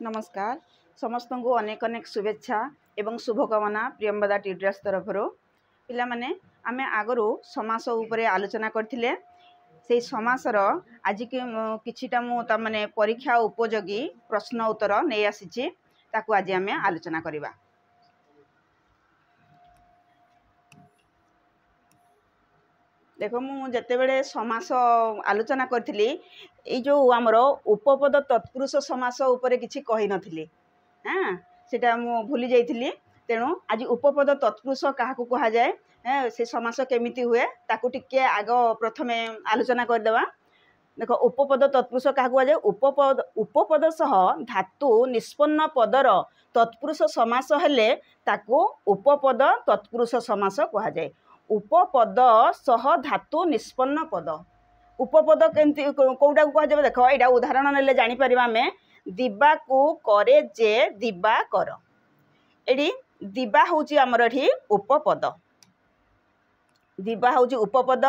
नमस्कार समस्त को अनेक अनेक शुभेच्छा एवं शुभकामना प्रियंवदा ट्यूटर्स तरफ पिला माने आमे आगरो समास उपरे आलोचना करथिले से समासर आज किछिटा मु त माने परीक्षा उपयोगी प्रश्न उत्तर नै आसीछि ताकू आज आमे आलोचना करिबा। देखो मु जते बेले समास आलोचना करथिली ए जो हमरो उपपद तत्पुरुष समास उपरे किछि कहि नथिली हां सेटा मु भूली जाइथिली। तेणु आज उपपद तत्पुरुष काहाकू कहा जाए से समास केमिति हुए ताकू टिके आग प्रथमे आलोचना कर देबा। देखो उपपद तत्पुरुष काहाकू कहा जाए उपपद सह धातु निष्पन्न पदर तत्पुरुष समास हेले ताकू उपपद तत्पुरुष समास कहा जाए। उपपद सह धातु निष्पन्न पद उपपद केमती कोटा को कहा जाए देख यहाँ उदाहरण नेले जानि परिबा में दिबा को करे जे दिबा कर एडी दिबा होची हमर एठी उपपद दिबा होची उपपद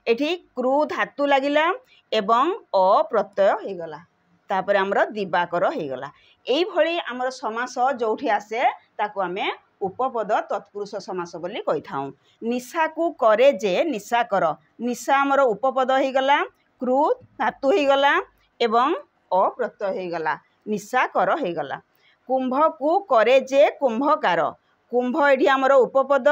एठी क्रू धातु लागिला एवं अ प्रत्यय हे गला तापर हमर दिबाकर हे गला। एई भली हमर समास जोठी आसे ताको हमें उपपद तत्पुरुष समास बोली कहि थाउ। निशा को करे जे निशा कर निशा हमर उपपद हे गला क्रू धातु हे गला एवं अ प्रत्यय हे गला निशा कर हे गला। कुंभ को करे जे कुंभकार कुंभ एठी हमर उपपद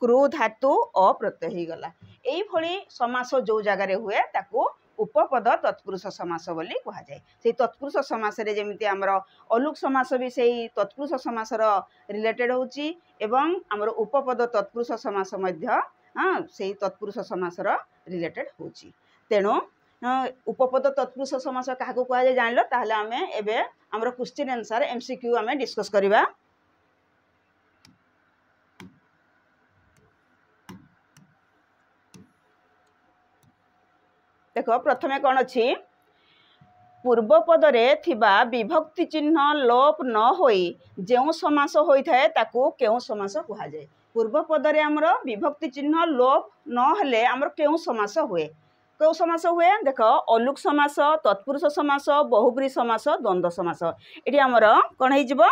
क्रू धातु अ प्रत्यय हे गला। एई भली समास जो जगह रे हुए ताको उपपद तत्पुरुष समास बोली कहा जाए। से तत्पुरुष समास रे जेमिति हमर अलुक समास भी सेही तत्पुरुष समास रो रिलेटेड होची एवं हमर उपपद तत्पुरुष समास मध्य सेही तत्पुरुष समास रो रिलेटेड होची। तेणु उपपद तत्पुरुष समास काहाकू कहा जाए जानलो ताहले हमें एबे हमर क्वेश्चन आंसर एमसीक्यू हमें डिस्कस करिबा। देखो प्रथमे कौन अच्छी पूर्व पदरे थिबा विभक्ति चिन्ह लोप न होई जेउ समास होइथाय ताकू केउ समास कहा जाए। पूर्व पदरे हमर विभक्ति चिन्ह लोप न हेले हमर केउ समास हुए केउ समास हुए देख अलुक समास तत्पुरुष समास बहुब्री समास द्वंद्व समास एटी हमर कोन हे जिवो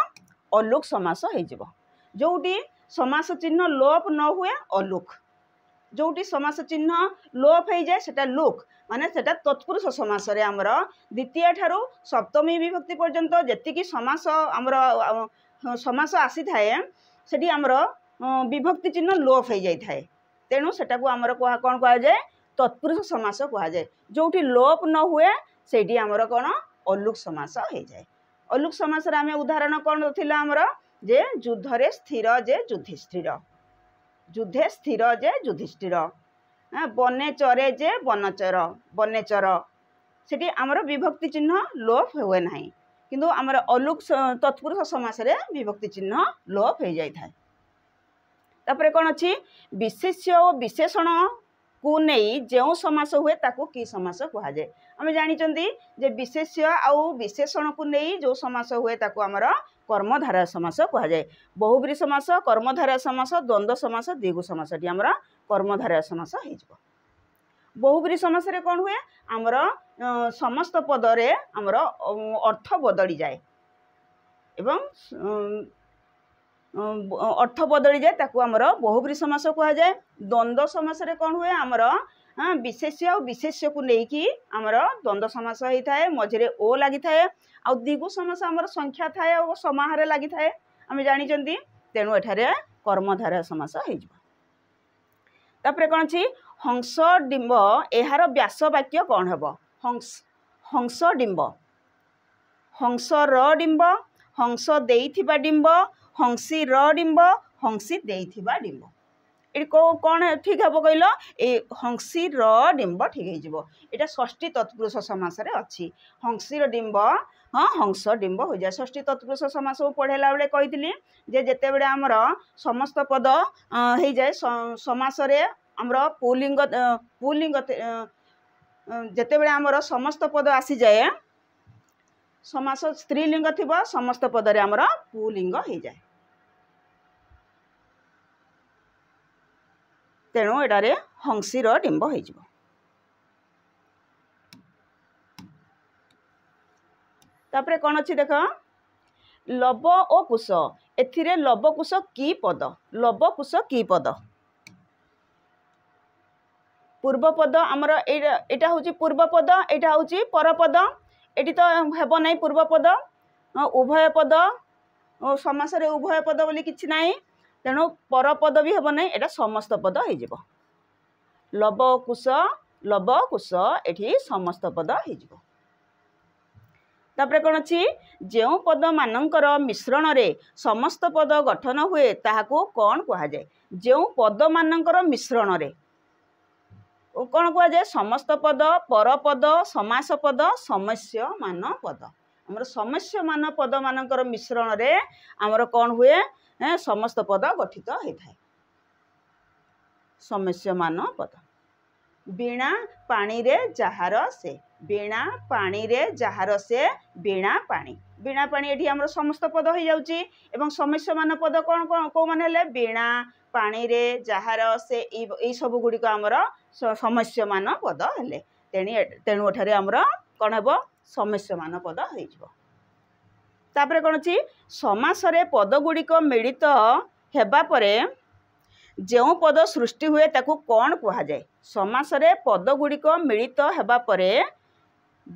अलुक समास हे जिवो। जोटी समास चिन्ह लोप न हुए अलुक जोटी समास चिन्ह लोप हो जाए सेटा लुक माने सेटा तत्पुरुष समास रे हमर द्वितीय ठारू सप्तमी विभक्ति पर्यंत जेतिकी समास हमर समास आसी थाए सेठी हमर विभक्ति चिन्ह लोप हो जाई थाए। तेणु सेटा को हमर कोन कहा जाए तत्पुरुष समास कहा जाए। जोटी लोप न हुए सेठी हमर कोन अलुक समास हो जाए। अलुक समास रे हमें उदाहरण कोन थिला हमर जे युद्धरे स्थिर जे युधिष्ठिर युद्धे स्थिर जे युधिष्ठिर बने चरे जे बनचर बनेचर सेठी हमर विभक्ति चिन्ह लोप हुए नाही किंतु हमर अलुक तत्पुरुष समास रे विभक्ति चिन्ह लोप हो जाई थाए। तापरे कोन अछि विशेष्य और विशेषण को नहीं जेउ समास हुए ताकू की समास कहा जाए। हमें जानी चंदी जे विशेष्य आउ विशेषण को नहीं जो समास हुए ताकू हमर कर्मधारय समास कहा जाए। बहुब्री समास कर्मधारय समास द्वंद्व समास द्विगु समास टी हमर कर्मधारय समास हे जिवो। बहुब्री समास रे कोन हुए हमर समस्त पदरे हमर अर्थ बदली जाए एवं अर्थ बदली जाए ताकू हमर बहुब्री समास कहा जाए। द्वंद्व समास रे कोन हुए हमर विशेष्य और विशेष्य को लेकी हमर द्वंद्व समास होई थाए मझरे ओ लागि थाए आ द्विगु समास हमर संख्या थाए और समाहार लागि थाए हमें जानि चंदी। तेणु एठारे कर्मधारय समास हे जिवो। तापरे कोन छी हंस डिंब एहार व्यास वाक्य कोन हेबो हंस डिंब हंस र डिंब हंस देइथिबा डिंब हंसी र डिंब हंसी देइथिबा डिंब एटी कौन ठीक हे कहल ए हंसी र डिंब ठीक है जिवो। एटा षष्ठी तत्पुरुष समास रे अछि हंसी र डिंब हंस डिंब हो जाए। षष्ठी तत्पुरुष समास को पढ़ेला बेले कहितली जे जेते बेले हमर समस्त पद हे जाए समास रे हमर पुलिंग जेते बेले हमर समस्त पद आसी जाए समास स्त्रीलिंग थिबो समस्त पद रे हमर पुलिंग हे जाए। तेणु एटारे हंसी र डिंब हो जिवो। तापरे कौन अच्छी देख लव और कुश एथिरे लवकुश की पद लवकुश की पद पूर्वपद आमर एटा हूँ पूर्वपद एटा हूँ परपद एटी तो हेब ना पूर्वपद उभय पद समास उभय पद बोली किछि नाही तेणु परपद भी हेब ना एटा समस्त पद हो लवकुश एठी समस्त पद हो तापर कौन अच्छी जो पद मानकर मिश्रण रे समस्त पद गठन हुए ताहाको कौन कह जाए जो पद मानकर मिश्रण रे कौन कह जाए समस्त पद परपद समास पद समस्यमान पद आमर समस्यमान पद मानकर मिश्रण रे आमर कौन हुए समस्त पद गठित होता है समस्यमान पद बीणा पानी रे जहार से बीणा पानी रे जहार से बीणा पानी एठी हमर समस्त पद हो जाउची एवं समस्यमान पद कौन कौन को माने ले बीणा पानी रे जहार से ए सब गुडी को हमर समस्यमान पद हेले तेणु एठारे हमर कोन हेबो समस्यमान पद हो जिवो तापर कोन छी समास रे पद गुडी को मिलित हेबा परे जो पद सृष्टि हुए ताकू कौन कह जाए समास रे पद गुड़िक मिलित हेबा परे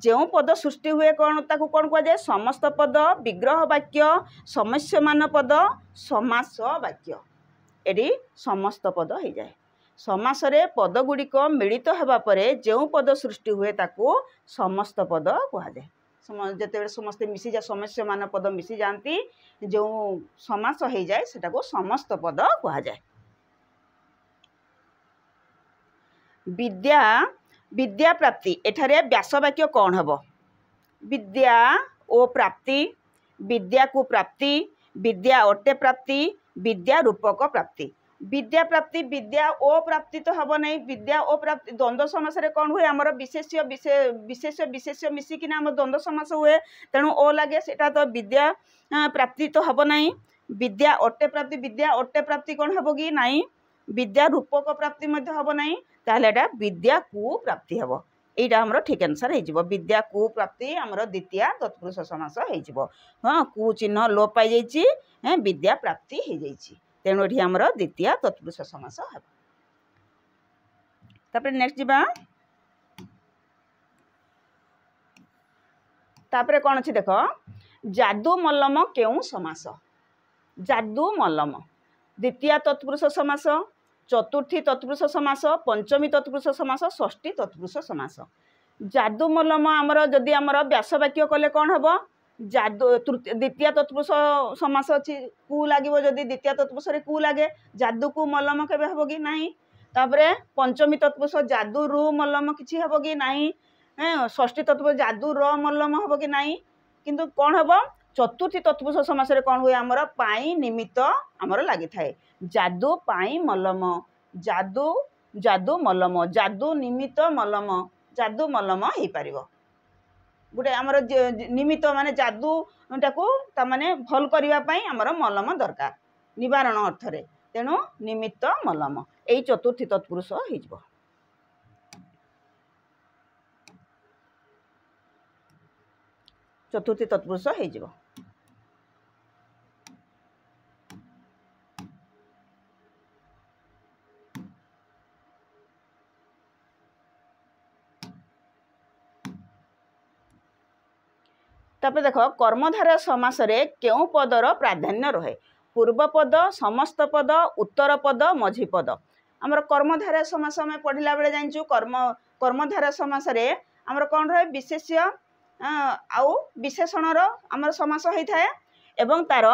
जो पद सृष्टि हुए कौन ताकू कौन कह जाए समस्त पद विग्रह वाक्य समस्यमान पद समास वाक्य एडी समस्त पद हो जाए समास रे पद गुड़िक मिलित हेबा परे जो पद सृष्टि हुए ताकू समस्त पद कह जाए जिते समस्ते मिसी जा समस्यमान पद मिसी जाती जो समास हो जाए सेटा को समस्त पद कह जाए विद्या विद्या प्राप्ति एठारे व्यासवाक्य कौन हम विद्या ओ प्राप्ति विद्या को प्राप्ति विद्या अटे प्राप्ति विद्या रूपक प्राप्ति विद्या प्राप्ति विद्या ओ प्राप्ति तो हम नहीं विद्या ओ प्राप्ति द्वंद्व समास रे कौन हुए आमर विशेष्य विशेष्य मिसिकिना आम द्वंद्व समास हुए तेणु ओ लगे सेटा तो विद्या प्राप्ति तो हम नहीं विद्या अटे प्राप्ति कौन हम कि नहीं विद्या रूपक प्राप्ति हम नहीं ताहले एटा विद्या कु प्राप्ति हम एटा हमर ठीक आंसर हो विद्या कु प्राप्ति हमर द्वितीय तत्पुरुष समास हो हाँ कु चिन्ह लोप पाई जाइए विद्या प्राप्ति हो जाइए तेणु ये हमर द्वितीय तत्पुरुष समास है तापर नेक्स्ट जीवा तापर कौन अच्छी देख जादू मल्लम केउ समास जादू मल्लम द्वितीय तत्पुरुष समास चतुर्थी तत्पुरुष समास पंचमी तत्पुरुष समास षष्ठी तत्पुरुष समास जादू मल्लम आमर जदि आमर व्यासवाक्य कले कौन हम जादू द्वितीय तत्पुरुष समास अच्छी कु लगे जदि द्वितीय तत्पुरुष कु लगे जादू को मल्लम केबे हम कि नहीं तापरे पंचमी तत्पुरुष जादू रु मल्लम किछि हम कि नहीं षष्ठी तत्पुरुष जादू र मल्लम हम कि नहीं किंतु कौन हम चतुर्थी तत्पुरुष समास कौन हुए आमर पाई निमित्त आमर लगी थाए जादू पाई मल्लम जादू जादू मल्लम जादू निमित्त मल्लम जादू मल्लम हो पार गोटे आमर निमित्त माने जादू टाकू ताने भल करने आमर मल्लम दरकार निवारण अर्थ रे तेणु निमित्त मल्लम यही चतुर्थी तत्पुरुष हो चतुर्थी तत्पुरुष हो तापर देख कर्मधारय समास रे केउ पदर प्राधान्य रहे पूर्व पद समस्त पद उत्तर पद मझी पद आमर कर्मधारय समास में पढ़ला बेले जानिछु कर्मधारय समास रे आमर कौन रहे विशेष्य आउ विशेषणर आमर समास होता है एवं तार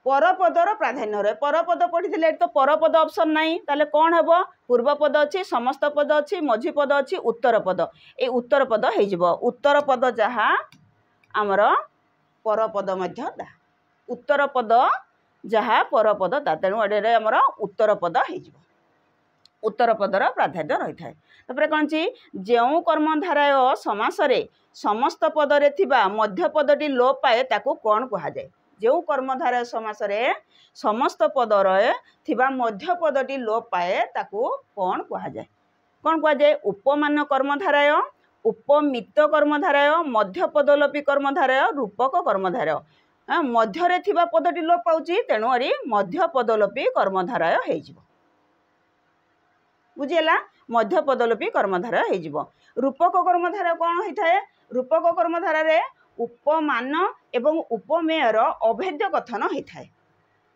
परपदर प्राधान्य रहे परपद पढ़ी तो परपद ऑप्शन नहीं ताले कौन हम पूर्व पद अच्छी समस्त पद अच्छी मझी पद अच्छी उत्तर पद ये उत्तर पद हो उत्तर पद जहाँ आमर परपद उत्तर पद जहाँ परपद तेणु ये आमर उत्तर पद हो उत्तर पदर प्राधान्य रही है तापर कौन जो कर्मधारय समास रे समस्त पदरे थिबा मध्य पदटी लोप पाए ताकू कौन कह जाए जो कर्मधारय समास रे समस्त पदर थिबा मध्य पदटी लोप पाए ताकू कौन कह जाए उपमान कर्मधारय उपमित कर्मधारय मध्यपदलोपी कर्मधारय रूपक कर्मधारय मध्यरे थिबा पदटी लोप पाउची तेणु अरी मध्यपदलोपी कर्मधारय हेजिबो बुझिला मध्यपदलोपी कर्मधारय हेजिबो रूपक कर्मधारय कोन होइथाय रूपक कर्मधारय रे उपमान एवं उपमेयर अभेद्य कथन होइथाय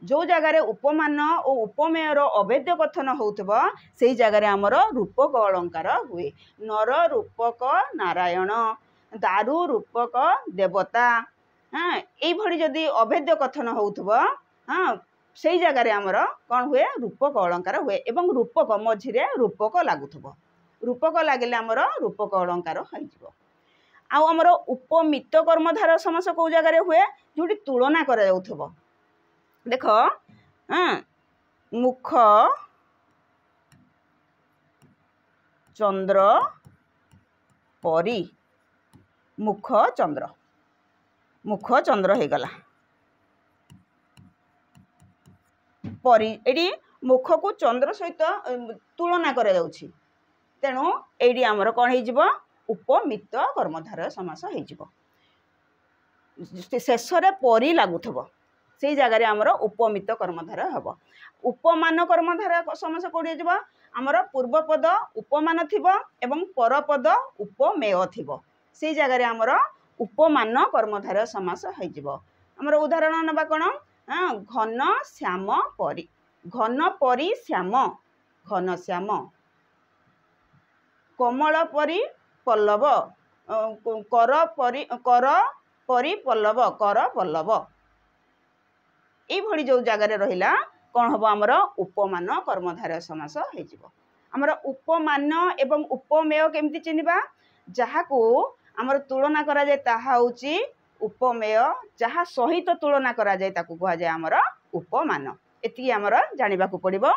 जो जगार उपमान और उपमेयर अभेद्य कथन होउथबो सेही जगार हमर रूपक अलंकार हुए नर रूपक नारायण दारू रूपक देवता हाँ यही भली जदि अभेद्य कथन होउथबो हाँ सेही जगार हमर कोन हुए रूपक अलंकार हुए एवं रूपक मझिरे रूपक लागुथबो रूपक लागिले हमर रूपक अलंकार होइजिबो आ हमर उपमित कर्मधारय समास को जगार हुए जोटी तुलना करा जाउथबो देख हाँ मुख चंद्र परी मुख चंद्र हो गला परी एडी मुख को चंद्र सहित तुलना करा जाउछि तेणु एडी हमर कोन हेजिबो उपमित कर्मधारय समास हेजिबो शेष रे परी लागुथबो से जगार आमर उपमित कर्मधारय हम उपमान कर्मधारय समास कोड़े जब आमर पूर्वपद उपमान थिबो एवं परपद उपमेय थिबो से जगार आमर उपमान कर्मधारय समास होइजिबो आमर उदाहरण नबा कोन घन श्याम परी घन परी श्याम घन श्याम कमल परी पल्लव कर परी पल्लव कर पल्लव ये भली जो जगार रहिला कौन हम आमर उपमान कर्मधारय समास होइजिबो आमर उपमान एवं उपमेय केमती चिन्हबा जहाको आमर तुलना करा जाय ताहा होची उपमेय जहा सहित तुलना करा जाय ताकू कहा जाय आमर उपमान एति आमर जानिबा को पड़िबो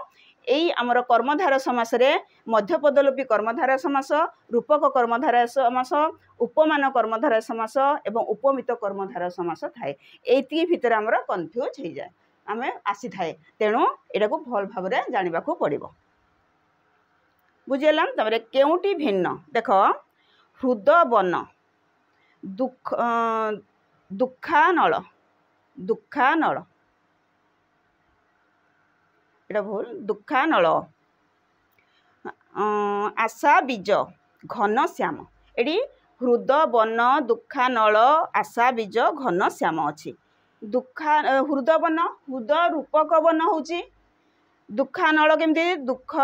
एई आमर कर्मधारय समास रे मध्यपदलोपी कर्मधारय समास रूपक कर्मधारय समास उपमान कर्मधारय समास एवं उपमित कर्मधारय समास थाए एति भितर आमर कन्फ्यूज हो जाए आमे आसी थाए तेणु एटा को भल भाव रे जानिबा को पड़िबो बुझेलाम तमरे केउटी भिन्न देख हृद वन दुखानल एटा भूल दुखानल आशा बीज घन श्याम एडी हृद वन दुखानल आशा बीज घन श्याम अच्छी हृद वन हृद रूपक वन होची दुखानल केमती दुख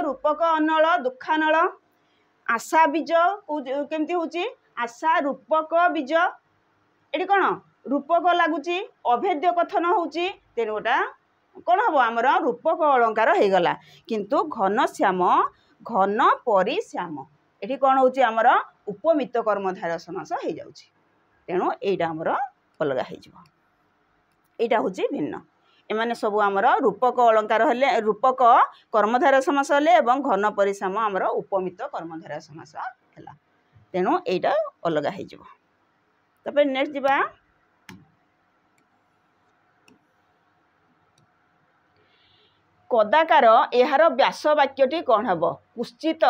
रूपक अनल दुखानल आशा बीज केमती होची आशा रूपक बीज एटी कौन रूपक लगुच अभेद्य कथन होची तेणुटा कौन हम आमर रूपक अलंकार हो गला किंतु घन श्याम घन परी श्याम ये कौन हो आमर उपमित कर्मधारय समास हो जाउछि तेणु एटा आमर अलग होइजिबो हूँ भिन्न एमाने सब आमर रूपक अलंकार हेले रूपक कर्मधारय समास हेले एवं घन परी श्याम आमर उपमित कर्मधारय समास है तेणु एटा अलग होइजिबो तबे नेक्स्ट जिबा कदाकार यार व्यास वाक्यटी कौन हम कुश्चित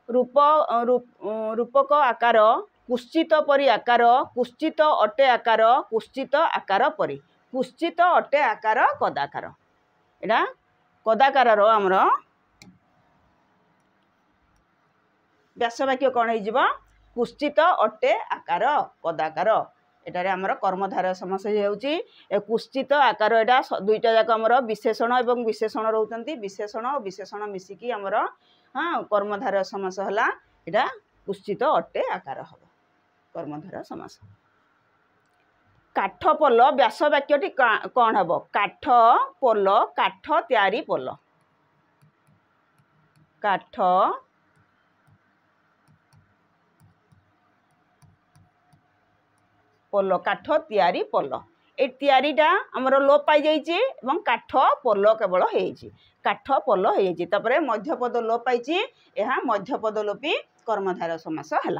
रूपक आकार कुश्चित परी आकार कुश्चित अटे आकार कुश्चित आकार परी कुश्चित अटे आकार कदाकार एटा कदाकार आमर व्यास वाक्य कौन हो कुश्चित अटे आकार कदाकार एटारे आमर कर्मधारय समास हो कुश्चित आकार एटा दुईटा जाक आमर विशेषण एवं विशेषण रोचंती विशेषण और विशेषण मिसिकी आमर हाँ कर्मधारय समास है एटा कुश्चित अटे आकार हम कर्मधारय समास काठ पोल व्यास वाक्यटी कौन हम काठ पोल काठ तैयारी पोल काठ पोल काठ तैयारी पोल ए तैयारीटा आमर लोप पाई जाइए एवं काठ पोल केवल हो काठ पोल हो मध्यपद लोप पाई यह मध्यपदलोपी कर्मधारय समास है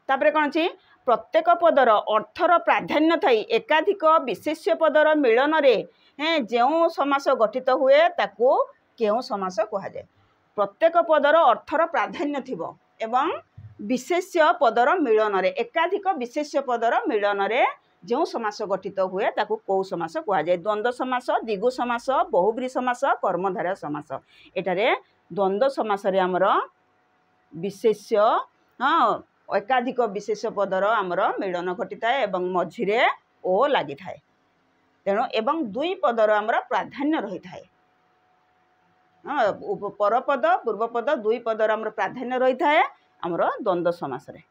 तापरे कौन अच्छी प्रत्येक पदर अर्थर प्राधान्य थी एकाधिक विशेष्य पदर मिलन रे जो समास गठित हुए ताकू केउ समास कह जाए प्रत्येक पदर अर्थर प्राधान्य थिबो एवं विशेष्य पदर मिलन रे एकाधिक विशेष्य पदर मिलन रे जो समास गठित हुए ताकू कौ समास कह जाए द्वंद्व समास दिगु समास बहुब्री समास कर्मधारय समास एटारे द्वंद्व समास रे हमर विशेष्य हाँ एकाधिक विशेष्य पदर आमर मिलन घटी थाए एवं मझिरे ओ लगी थाए तेणु एवं दुई पदर आमर प्राधान्य रही थाए हाँ परपद पूर्वपद दुई पदर आमर प्राधान्य रही थाए आमर द्वंद्व समास रे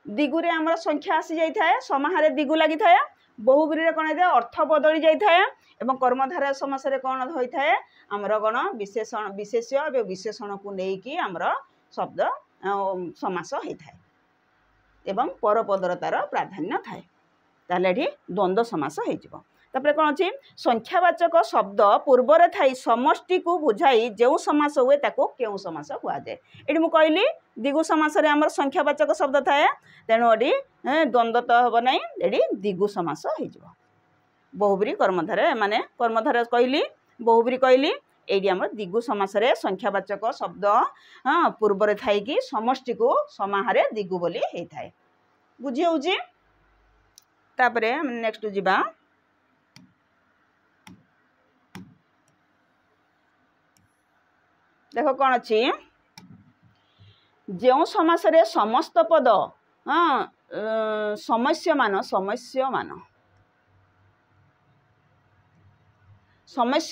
दिगुरे आमर संख्या आसी जाई थाए समाहारे दिगु लगी थाए बहुब्री रे कोन अर्थ बदली जाई थाए एवं कर्मधारय समास रे कोन होई थाए आमर कोन विशेषण विशेष्य एवं विशेषण को नेकी आमर शब्द समास होई थाए एवं परपदर तार प्राधान्य थाए ताले एठी द्वंद्व समास होई जिवो तापर कोन अछि संख्यावाचक शब्द पूर्व रे थाई समष्टि को बुझाई जेउ समास हुए ताको केउ समास हुआ जाए एठी मु कहली दिगु समास रे हमर संख्यावाचक शब्द थाए तेणु एठी द्वंद्व तो हबो नै एठी दिगु समास होई जिवो बहुब्री कर्मधारय माने कर्मधारय कहली बहुब्री कहली एठी हमर दिगु समास रे संख्यावाचक शब्द हां पूर्व रे थाई कि समष्टि को समाहारे दिगु बोली हेई थाए बुझी होउची तापरे हम नेक्स्ट जिबा देखो कौन अच्छी जो समास रे समस्त पद हाँ समस्य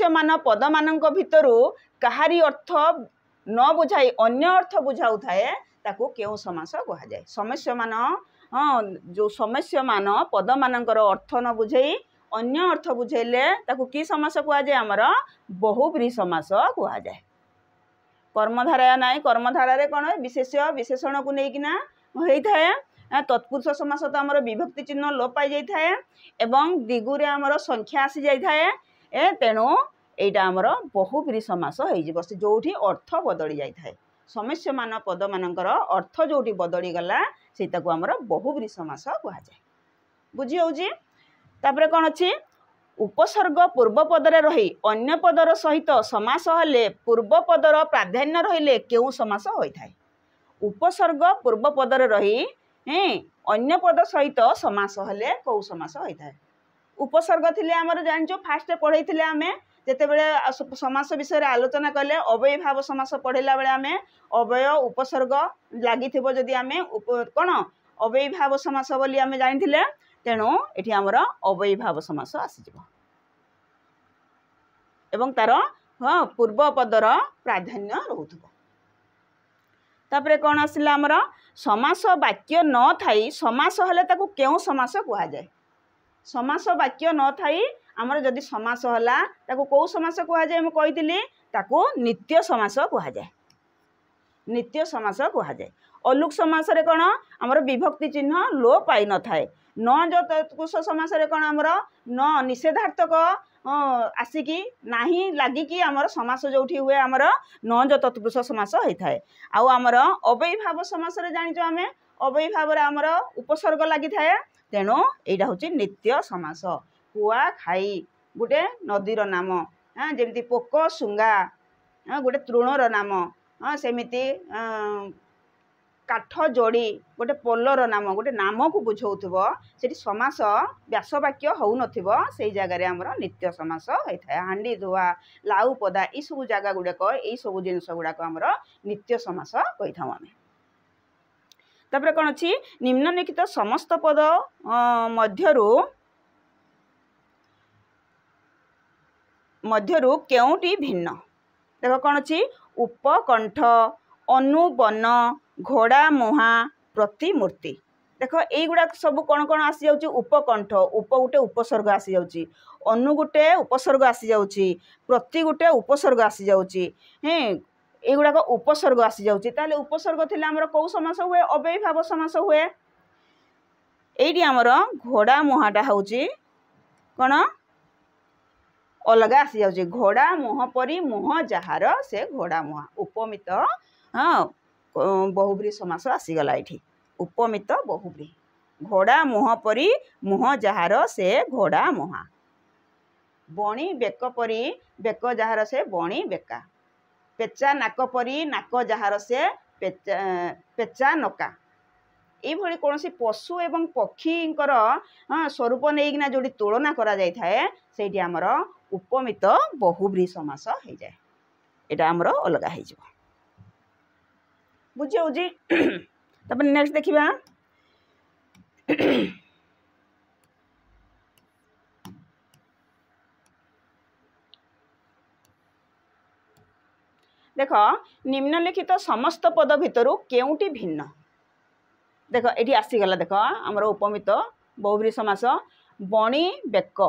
मान पद मान भितरु कहारी अर्थ न बुझाई अन्य अर्थ बुझाऊ थाए ताकू केउ समास कह जाए समस्य मान हाँ जो समस्य मान पद मानकर अर्थ न बुझाई अन्य अर्थ बुझेले ताकू की समास कह जाए आमर बहुब्री समास कह जाए कर्मधारय नाई कर्मधारा रे कौन विशेष्य विशेषण को लेकिना होता है तत्पुरुष समास तो आमर विभक्ति चिन्ह लोप पाई जाई थाए एवं दिगुरे आमर संख्या आसी जाई थाए तेणु एटा आमर बहुब्री समास हो जोठी अर्थ बदली जाई थाए समस्य मान पद मानकर अर्थ जोठी बदली गला सेटा को आमर बहुब्री समास कह जाए बुझी होउची तापरे कौन अछि उपसर्ग पूर्व पदरे रही अन्य पदर सहित समास हेले पूर्व पदर प्राधान्य रहिले केउ समास होइथाय उपसर्ग पूर्व पदरे रही अन्य पद सहित समास हेले कौ समास होइथाय उपसर्ग थिले हमर जानचो फास्ट पढैथिले आमे जेते बेले समास विषय रे आलोचना कले अव्यय भाव समास पढैला बेले आमे अव्यय उपसर्ग लागिथिबो जदि आमे कोन अव्यय भाव समास बोली आमे जानिथिले तेणु एठी हमर अव्यय भाव समास आसीजिवो एवं तार हाँ पूर्व पदर प्राधान्य रहउथबो तापरे कोन आसिला हमर समास वाक्य न थाई समास हले ताकू केउ समास कहा जाए समास वाक्य न थाई हमर जदि समास हला ताकू को समास कहा जाए म कहितली ताकू नित्य समास कहा जाए नित्य समास कहा जाए अलुक समास रे कोन हमर विभक्ति चिन्ह लो पाई न थाए न जो तत्पुरुष समास रे कोन हमर न निषेधार्थक आसिकी नाही लागिकी आमर समास जोठी हुए आमर न जो तत्पुरुष समास होई थाए आउ आमर अव्यय भाव समास रे जानिचो आमे अव्यय भाव रे आमर उपसर्ग लागि थाए तेणु एटा होची नित्य समास कुआ खाई गोटे नदीर नाम हाँ जेमती पोक सुंगा गोटे तृणर नाम हाँ सेमिति काठ जोड़ी गोटे पोलर नाम गोटे नाम को बुझाउथबो सेठी समास व्यासवाक्य होउ नथिबो सेई जगह रे हमर नित्य समास होई थाए हांडी धुआ लाउ पदा ई सब जगह गुडा ई सब जिनस गुडा हमर नित्य समास कहि थाउ आमे तापर कोन अछि निम्नलिखित समस्त पद मध्यरु केउटी भिन्न देखो कोन अछि उपकंठ अनुबन घोड़ा मुहा प्रतिमूर्ति देख युड़ा सब कौन कौन आसी जाऊँ उपकंठ उप गोटे उपसर्ग आसी जाऊँगी अनु गोटे उपसर्ग आसी जाऊँगी प्रति गोटे उपसर्ग आसी जाऊँगी युड़ाक उपसर्ग आसी जाऊँगी ताले उपसर्ग थिले हमर कौ समास हुए अव्यय भाव समास हुए एठी हमर घोड़ा मुहाटा होउची कौन अलग आसी जाऊँगी घोड़ा मुह परी मुह जहार से घोड़ा मुहा उपमित हाँ बहुब्री समास आसीगला ये उपमित बहुब्री घोड़ा मुह परी मुह जहार से घोड़ा मुहा बणी बेक परी बेक जहार से बणी बेका पेचा नाक परी नाक जार से पेचा नका ये कौन सी पशु एवं पक्षीकर स्वरूप नहीं जो तुलना करा जाय थाए सेठी आमर उपमित बहुब्रीहि समास हो जाए एटा आमर अलगा हो जाए बुझे होजी तब नेक्स्ट देखिबा देख निम्नलिखित समस्त पद भितर केउटी भिन्न देख ये आसीगला देख आमर उपमित बहुब्रीहि समास बणी बेक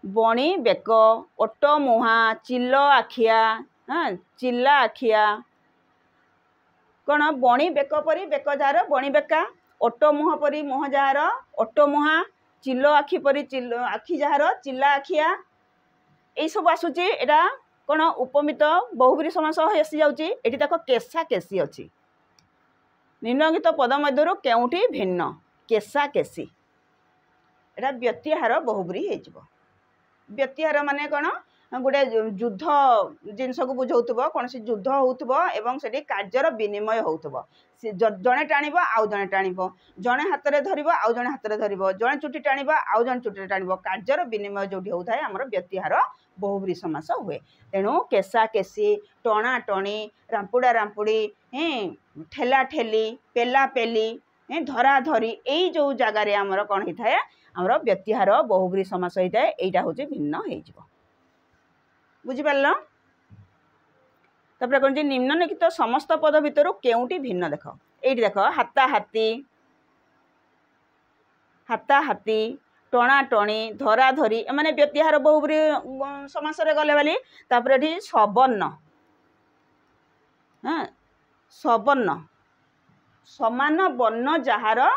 बणी बेक ओट मुहा चिल आखिया चिल्ला आखिया कौन बणी बेक परी बेक जार बणी बेका ओट मुह परी मुह जार ओट मुहा चिल आखि परी चिल आखि जार चिल्ला आखिया यही सब आसूची एटा कौन उपमित बहुब्रीहि समास आसी जाउची एटी देख केसा केसी अच्छी निम्नलिखित पद मध्य केउठी भिन्न केसा केसी एटा व्यतिहार बहुब्रीहि हो व्यतिहार माने कौन गोटे युद्ध जिनस को बुझाउथबो कौन सी युद्ध होउथबो एवं सेठी कार्यर विनिमय होउथबो जड़े टाणिब आउ जड़े टाणिब जड़े हाथ में धरिब आउ जड़े हाथ में धरिब जड़े चुटी टाणिब आउ जड़े चुटी टाणिब कार्यर विनिमय जो होता है आमर व्यतिहार बहुब्रीहि समास हुए तेणु केसा केसी टणा टणी रांपुड़ा रांपुड़ी ठेला ठेली पेला पेली धरा धरी यही जो जगार आमर कौन होता है आमर व्यतिहार बहुब्रीहि समास होता है यहाँ हूँ भिन्न हो बुझिपार तापर कौन निम्नलिखित समस्त पद भितर केउटी भिन्न देख ये देख हाता हाथी हाता हाथी टणा टणी धरा धरी एमाने व्यतिहार बहुब्रीहि समास गले वाली तापर एठी सबर्ण सबर्ण समान वर्ण जहार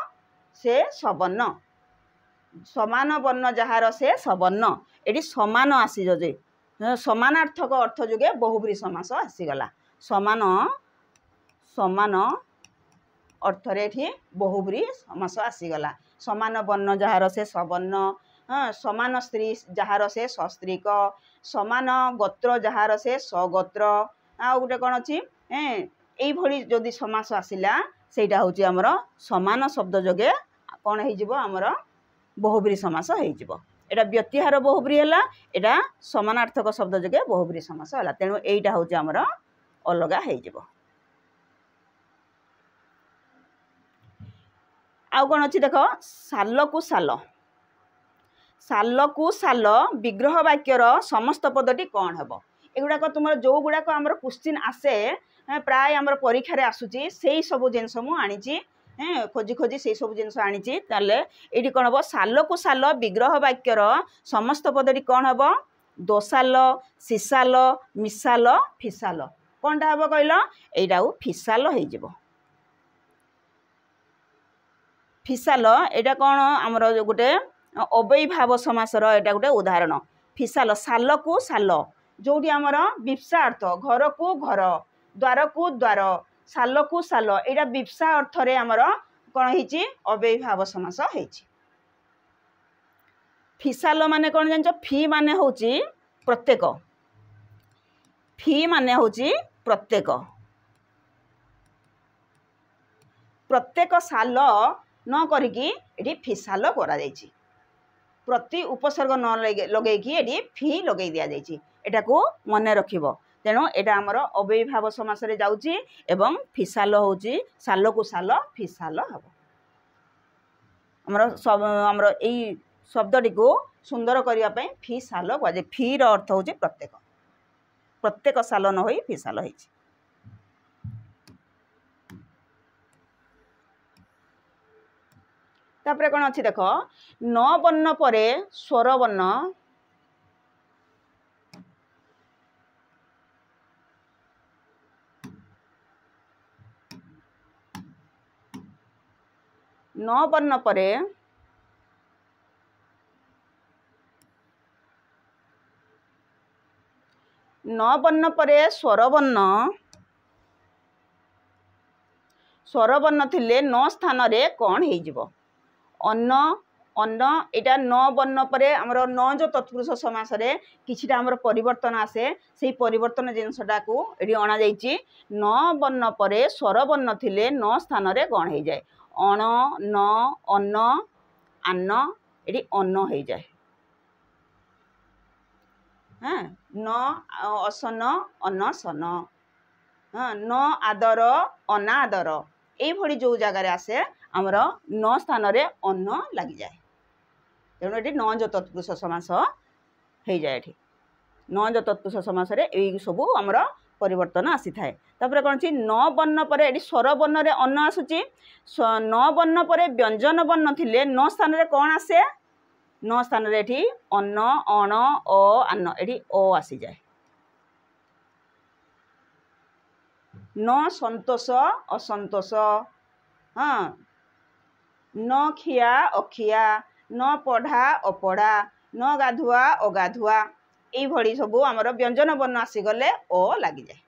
से सबर्ण समान वर्ण जहार से सबर्ण ये समान आसी जे समानार्थक अर्थ जुगे बहुब्रीहि समास आसीगला समान समान अर्थ रे बहुब्रीहि समास आसीगला समान वर्ण जहार से सबर्ण समान स्त्री जहार से सस्त्रीक समान गोत्र जहार से सगोत्र आ गोटे कौन अच्छी यही जदि समास आसला सेटा हूँ आमर समान शब्द जोगे कौन होमर बहुब्रीहि समास हो एटा व्यतिहार बहुब्रीहि है एटा समानार्थक शब्द जोगे बहुब्रीहि समास है तेणु यहीटा हूँ आमर अलगा हो आउ कौन अच्छी देख साल को साल साल को साल विग्रह वाक्यर समस्त पदटी कौन हम एगुड़ाक तुम जो गुड़ाक आमर क्वेश्चन आसे प्राय आमर परीक्षा आसूची से सब जिनस मुझे खोजी खोजी से सब जिनस आनी ये कौन हम साल को साल विग्रह वाक्यर समस्त पदटी कौन हम दोसाल सीसाल मिसाल फिसाल कौनटा हम कहल यहाँ फिसाल हो फिसाल एटा कौन आमर गोटे अव्ययीभाव समासर एटा गोटे उदाहरण फिसाल साल को साल जोटी आमर विप्सा अर्थ घर को घर द्वार को द्वार साल को साल यहाँ विप्सा अर्थ रे आमर कौन होती अव्ययीभाव समास हो फिसाल माने कौन जान फी माने होची प्रत्येक फी माने होची प्रत्येक प्रत्येक साल न करिकी एटी फिसाल करा जायछि प्रति उपसर्ग न लगेकी एटी फी लगे दिया जायछि एटा को मन रखिबो तेणु एटा आमर अव्ययीभाव समास रे जाउछि एवं फिसाल होची साल को साल फिसाल हबो आमर एई शब्दटी को सुंदर करिया पई फिसाल कह फी रो अर्थ होची प्रत्येक प्रत्येक साल न होई फिसाल होइछि तापर कौन अच्छी देख न वर्ण पर स्वर वर्ण न वर्ण पर न वर्ण पर स्वर वर्ण थिले न स्थान रे कौन हो अन्न अन्न एटा न वर्ण परे हमर न जो तत्पुरुष समास रे किछिटा हमर परिवर्तन आसे सेही परिवर्तन जिनसटा को एडी अणा जाईची न वर्ण परे स्वर वर्ण थिले न स्थान रे गण हे जाय अण न अन्न अन्न एडी अन्न हे जाय हाँ न असन अन्न सन हाँ न आदर अनादर ये भली जो जगार आसे आमर न स्थान रे अन्न लगी जाए तेणु ये न जो तत्पुरुष समास हो जाए न जो तत्पुरुष समास रे यही सब आमर परिवर्तन आसी थाए तापर कौन सी न वर्ण पर ये स्वर वर्ण रे अन्न आसुची न वर्ण पर व्यंजन वर्ण थिले न स्थान रे कौन आसे न स्थान रे एठी अन्न अण अ अन्न एठी अ आसी जाए न संतोष असंतोष हाँ न खिया अखिया न पढ़ा अपढ़ा न गाधुआ अगाधुआ ये भली सब आमर व्यंजन वर्ण आसीगले अ लगी जाए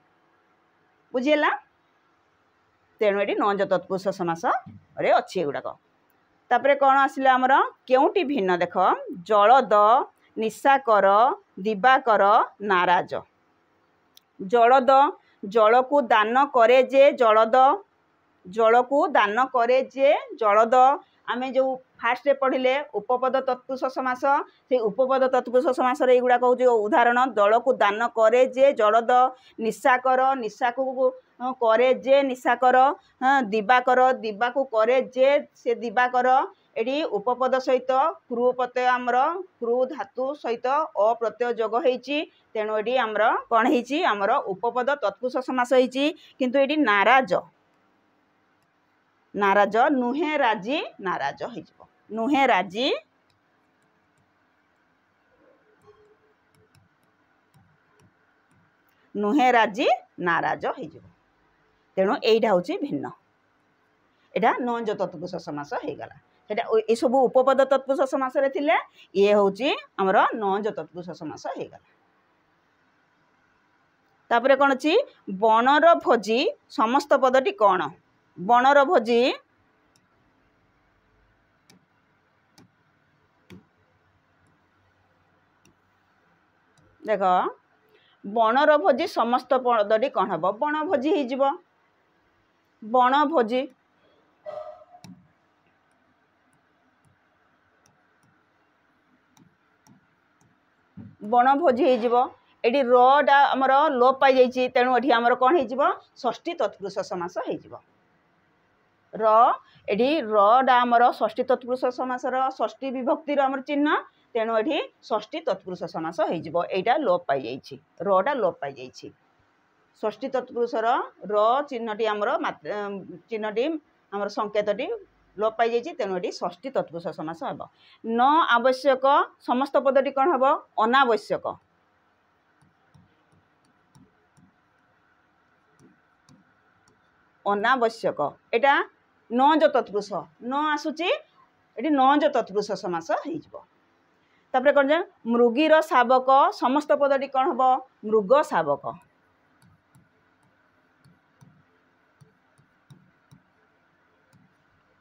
बुझीला तेणु ये न जो तत्पुरुष समास रे अच्छी एगुड़ाक तापर कौन आसिला आमर केउटी भिन्न देख जलद निशाकर दिवाकर नाराज जलद जल को दान करे जे जलद जल को दान करे जे जलद आमे जो फास्ट पढ़िले उपपद तत्पुरुष समास से उपपद तत्पुरुष समास रे एगुड़ा कहूँ उदाहरण जल को दान करे जे जलद निशाकर निशा को करे जे निशाकर दिवाकर दिवा को करे जे से दिवाकर एडी उपपद सहित क्रू प्रत्यय आमर क्रू धातु सहित अ प्रत्यय जोग होईची तेणु एडी आमर कौन होईची आमर उपपद तत्पुरुष समास होईची किंतु एडी नाराज नाराज नुहे राजी नाराज हो नुहे राजी नुहे राजी नाराज हो तेणु यहीटा हूँ भिन्न एटा न जो तत्पुरुष समास हो गला सेटा ये सब उपपद तत्पुरुष समास रे थिले ये हूँ आमर न जो तत्पुरुष समास हो गला तापरे कौन अच्छी बनर भोजी समस्त पदटी कौन बनर भोजी देख बनर भोजी समस्त पदटी कौन हम बण भोजी हो बण भोजी बण भोजी हो एटी रा आमर लोप पाई जाइए तेणु एटी आमर कौन हो षष्ठी तत्पुरुष समास हो एटी रा आमर षष्ठी तत्पुरुष समास षष्ठी विभक्तिर आमर चिन्ह तेणु एटी षष्ठी तत्पुरुष समास होटा लोप पाई जाइए रा लोप पाई जाइए षष्ठी तत्पुरुष र चिन्हटी आमर चिन्हटी आमर संकेतटी लोप पाई जाइए तेणु एटी षष्ठी तत्पुरुष समास हम न आवश्यक समस्त पदटी कौन हम अनावश्यक अनावश्यक एटा न जो तत्पुरुष न आसुची एटी न जो तत्पुरुष समास होपर कौन जाए मृगीर शावक समस्त पदटी कौन हम मृग शावक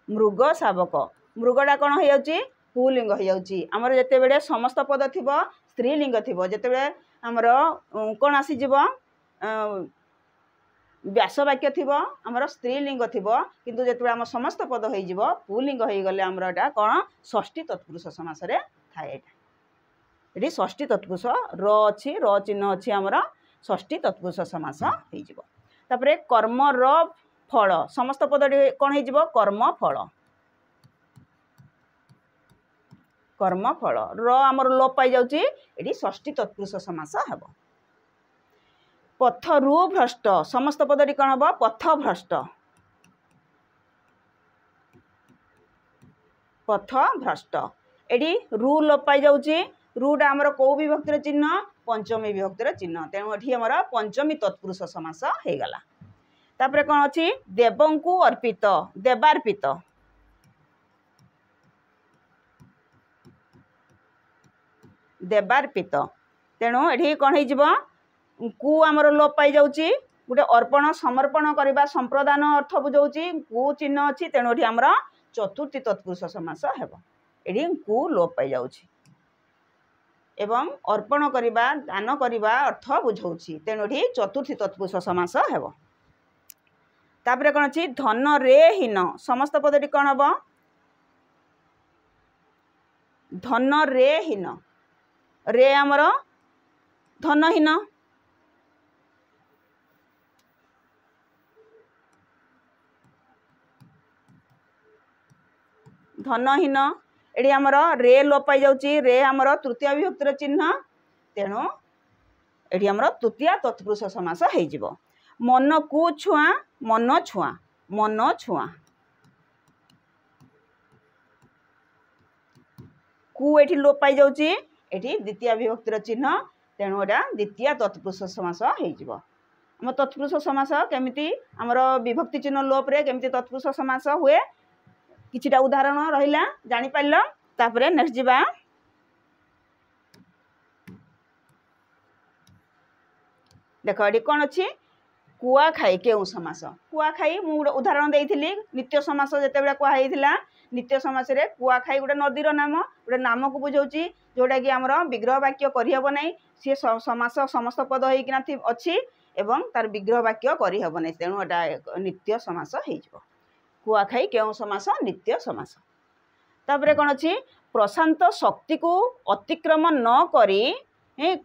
मृग शावक मृगटा कौन हो पुलिंग होमर जिते बड़े समस्त पद थी स्त्रीलिंग थी जिते आमर कौन आसीज व्यासवाक्य थी आमर स्त्रीलिंग थी किंतु जिते आम समस्त पद हो पुलिंग हो गले आमर एटा कौन षष्ठी तत्पुरुष समास थाए ये षष्ठी तत्पुरुष अच्छी र चिन्ह अच्छी आमर षष्ठी तत्पुरुष समास होपर कर्म र फल समस्त पद कौन हो कर्म फल कर्म फल र आमर लोप पाई जाउची एटी षष्ठी तत्पुरुष समास हम पथ रु भ्रष्ट समस्त पदटी कौन हम पथ भ्रष्ट पथ भ्रष्ट एटी रु लोप पाई जाउची रुटा आमर कौ विभक्तिर चिन्ह पंचमी विभक्तिर चिन्ह तेणु एटी आमर पंचमी तत्पुरुष समास हो गला तापर कौन अच्छी देवंकु अर्पित देवार्पित देवार्पित तेणु ये कौन हो आमर लोप पाई जाउची गोटे अर्पण समर्पण करवा संप्रदान अर्थ बुझाऊँ कु चिन्ह अच्छी तेणु ये आमर चतुर्थी तत्पुरुष समास है एठी कु लोप पाई जाउछि एवं अर्पण करिबा दान करिबा अर्थ बुझाउछि तेणु एठी चतुर्थी तत्पुरुष समास हेबो। तापरे कोन अछि धन रे हीन समस्त पदटी कोन हबो धन रे हीन रे हमर धनहीन धनहीन एडी हमर रे लोप पाई जाउछि रे हमर तृतीय विभक्तिर चिन्ह तेणु एडी हमर तृतीय तत्पुरुष समास हे जिवो। मन को छुआ मन छुआ कु एठी लोप पाई जाउछि एठी द्वितीय विभक्तिर चिन्ह तेणु एटा द्वितीय तत्पुरुष समास हे जिवो। हम तत्पुरुष समास केमिति हमर विभक्ति चिन्ह लोप रे केमिति तत्पुरुष समास हुए किछिटा उदाहरण रहिला जानि पाइलो। तापरे नेक्स्ट जिबा देखो एडी कोन अछि कुआ खाई केउ समास कुआ खाई मु उदाहरण देइथिली नित्य समास जेते बेला कुआ हेइथिला नित्य समास रे कुआ खाई गोटे नदीर नाम गोटे नाम को बुझाउछि जोटा कि हमर विग्रह वाक्य करिहबो नै से समास समस्त पद हेइकिना अछि एवं तार विग्रह वाक्य करिहबो नै तेणु एटा नित्य समास हेइजबो कुआ खाई केउ समास नित्य समास। तापरे कोन अछि प्रशांत शक्ति को अतिक्रम न करी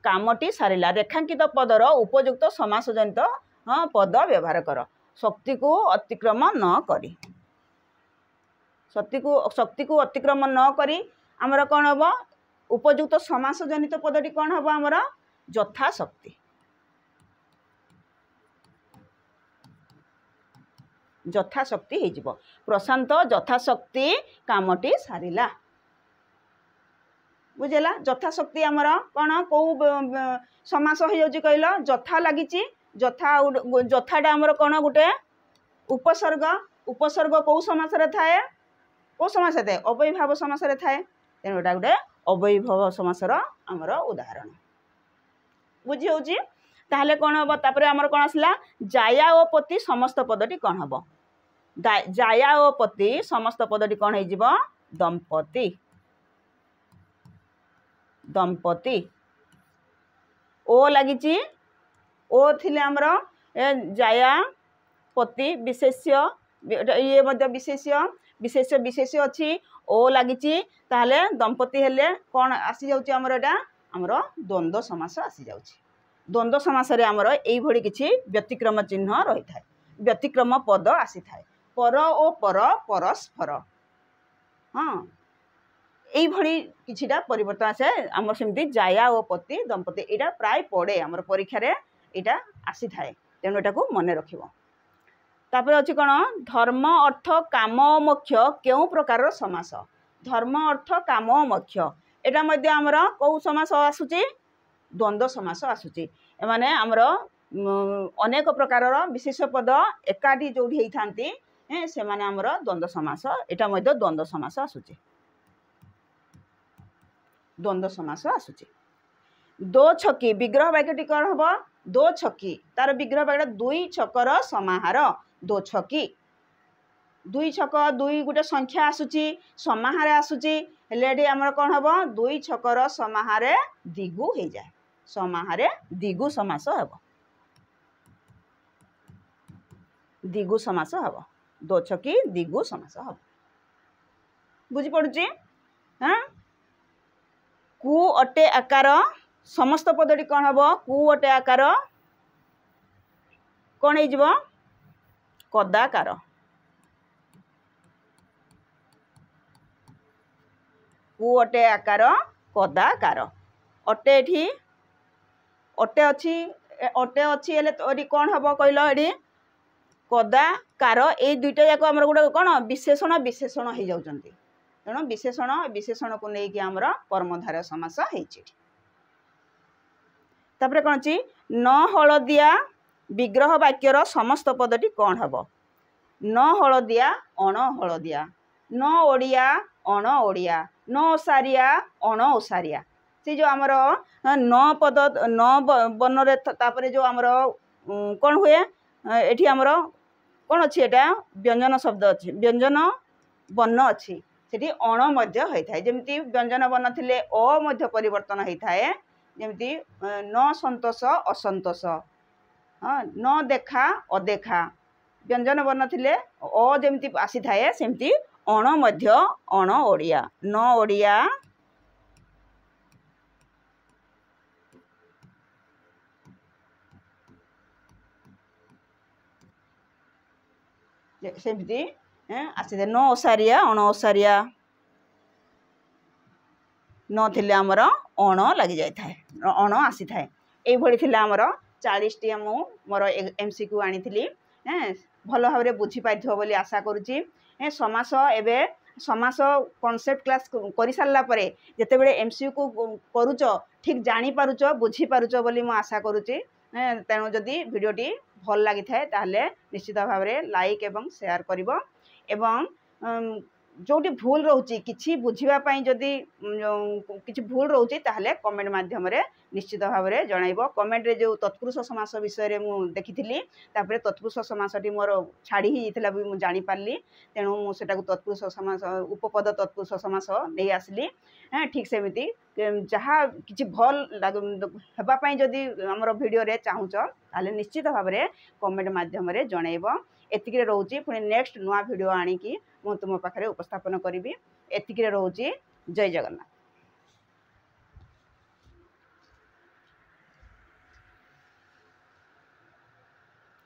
कामटी सारिला रेखांकित पदर उपयुक्त समास जनित पद व्यवहार कर शक्ति को अतिक्रम न करी शक्ति को अतिक्रम न करी आमर कौन हम उपयुक्त समास जनित पदटी कौन हम आमर यथाशक्ति यथाशक्ति हो जिवो प्रशांत यथाशक्ति कामटी सारिला बुझेला यथाशक्ति आमर कौन कौ समास हो जाउछि कहलो यथा लागिछि यथा यथाटा आमर कौन गोटे उपसर्ग उपसर्ग कौ समास रे थाए कौ समास थाए अव्ययीभाव समास रे थाए तेणु एटा गोटे अव्ययीभाव समासर आमर उदाहरण बुझी होउछि। ताहले कौन हम तापरे आमर कौन आसला जाया ओ पति समस्त पदटी कौन हम जाया ओ पति समस्त पदटी कौन हो जिवो दंपति दंपति ओ लागिछि ओ थिले आमर जाया पति विशेष्य ये मध्य विशेष्य विशेष्य विशेष्य अछि ओ लागिछि ताहले दंपति हेले कौन आसी जाउछि आमर एटा आमर द्वंद्व समास आसी जाउछि द्वंद्व समास रे आमर एई भଳି किछि व्यतिक्रम चिन्ह रही थाए व्यतिक्रम पद आसी थाए पर ओ पर परस्पर हाँ एई भଳି किछिटा परिवर्तन आसे आमर सेमति जाया ओ पति दंपति एटा प्राय पड़े आमर परीक्षा रे एटा आसी थाए तेणु एटा को मने रखिबो। तापर अछि कोन धर्म अर्थ काम मोक्ष केउ प्रकार समास धर्म अर्थ काम मोक्ष एटा मध्य आमर कौ समास आसुची द्वंद्व समास आसुची माने आमर अनेक प्रकार विशेष पद एकाठी जोड़ी हेई थांती से माने आमर द्वंद्व समास एटा मध्य द्वंद्व समास आसुची द्वंद्व समास आसुची। दो छकी विग्रह वाक्यटी कौन हम दो छकी तार विग्रह वाक्य दुई छकर समाहार दो छकी दुई छक दुई गोटे संख्या आसुची समाहार आसुची हेले आमर कौन हम दुई छकर समाहार दिगु हो जाए समाहार दिगु समास हेब दिगु समास हेब दो छकी दिगु समास हेब बुझी पड़ुची। हाँ कु अटे आकार समस्त पदटी कौन हम कु अटे आकार कौन हो कदाकार कु अटे आकार कदाकार अटे एठी अटे अच्छी हेले कौन हम कहल ये कदाकार ये दुईटा जाक आम गोटे कौन विशेषण विशेषण हो जाउछंती तेणु विशेषण विशेषण को लेकिन आमर कर्मधारय समास होइछि। तापरे कौन अछि न हलदिया विग्रह वाक्यर समस्त पदटी कौन हम न हलदिया अण हलदिया न ओडिया अण ओडिया न ओसारिया अण ओसारिया से जो आमर न पद न बन रे तापरे जो आमर कौन हुए एठी आमर कौन अच्छी एटा व्यंजन शब्द अच्छी व्यंजन वर्ण अच्छी सेठी अण मध्य होइथाय जेमति व्यंजन वर्ण थिले अ मध्य परिवर्तन होइथाय जेमति न संतोष असंतोष न देखा अदेखा व्यंजन वर्ण थिले अ जेमति आसी थाए सेमति अण मध्य अण ओडिया न ओडिया सेमति आसी थाए न ओसारिया अण ओसारिया न थिले हमर अण लागि जाय थाए अण आसी थाए एई भଳି थिला हमर 40 टी हम मोर एमसीक्यू आनी थिली भल भाव बुझी पारिथिबो बोली आशा करूची समास एबे समास कॉन्सेप्ट क्लास करि सारला परे जते बेले एमसीक्यू करूच ठीक जानी पारुच बुझी पारुच बोली मु आशा करूची तेणु जदि वीडियोटी भल लागि थाए ताहले निश्चित भाव रे लाइक एवं शेयर करिवो एवं जोटी भूल रोची किछि बुझिबा पई जदि किछि भूल रोची ताहले कमेंट माध्यम रे निश्चित भाव रे जणाइबो कमेंट रे जो तत्पुरुष समास विषय रे मु देखिथिली तापरे तत्पुरुष समासटी मोर छाड़ी ही इतला भी मु जानि पारली तेणु मु सेटा को तत्पुरुष समास उपपद तत्पुरुष समास नै आसली ठीक सेमिति जहा किछि भल हेबा पई जदि हमर वीडियो रे चाहुच ताले निश्चित भाव रे कमेंट माध्यम रे जणाइबो एतिके रहउची पुनी नेक्स्ट नुआ वीडियो आनी की मु तुम पाखरे उपस्थापन करिवि एतिके रहउची जय जगन्नाथ।